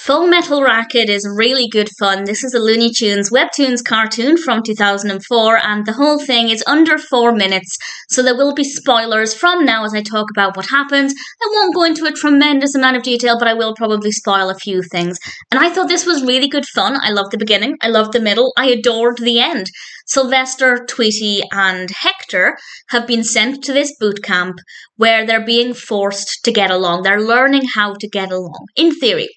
Full Metal Racket is really good fun. This is a Looney Tunes Webtoons cartoon from 2004, and the whole thing is under 4 minutes, so there will be spoilers from now as I talk about what happens. I won't go into a tremendous amount of detail, but I will probably spoil a few things. And I thought this was really good fun. I loved the beginning, I loved the middle, I adored the end. Sylvester, Tweety, and Hector have been sent to this boot camp where they're being forced to get along. They're learning how to get along, in theory.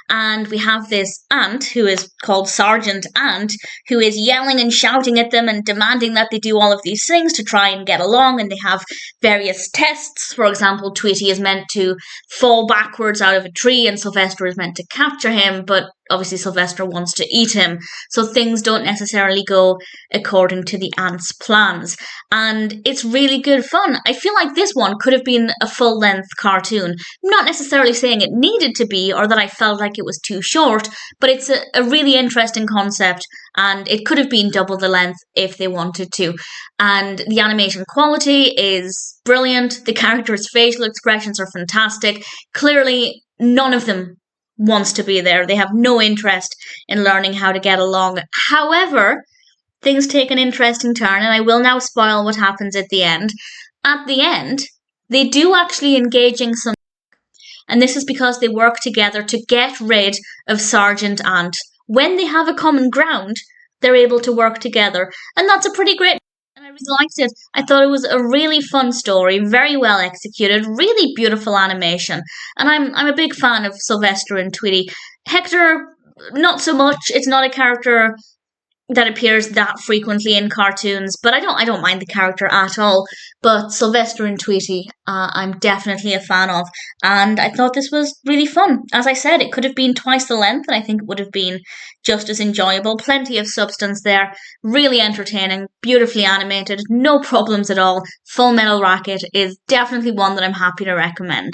And we have this ant who is called Sergeant Ant, who is yelling and shouting at them and demanding that they do all of these things to try and get along. And they have various tests. For example, Tweety is meant to fall backwards out of a tree and Sylvester is meant to capture him, but obviously Sylvester wants to eat him. So things don't necessarily go according to the ant's plans. And it's really good fun. I feel like this one could have been a full-length cartoon. I'm not necessarily saying it needed to be or that I felt like it was too short, but it's a really interesting concept and it could have been double the length if they wanted to. And the animation quality is brilliant. The characters' facial expressions are fantastic. Clearly, none of them wants to be there. They have no interest in learning how to get along. However, things take an interesting turn, and I will now spoil what happens at the end. At the end, they do actually engage in some, and this is because they work together to get rid of Sergeant Ant. When they have a common ground, they're able to work together, and that's a pretty great. And I really liked it. I thought it was a really fun story, very well executed, really beautiful animation. And I'm a big fan of Sylvester and Tweety. Hector, not so much. It's not a character that appears that frequently in cartoons, but I don't mind the character at all. But Sylvester and Tweety, I'm definitely a fan of, and I thought this was really fun. As I said, it could have been twice the length, and I think it would have been just as enjoyable. Plenty of substance there, really entertaining, beautifully animated, no problems at all. Full Metal Racket is definitely one that I'm happy to recommend.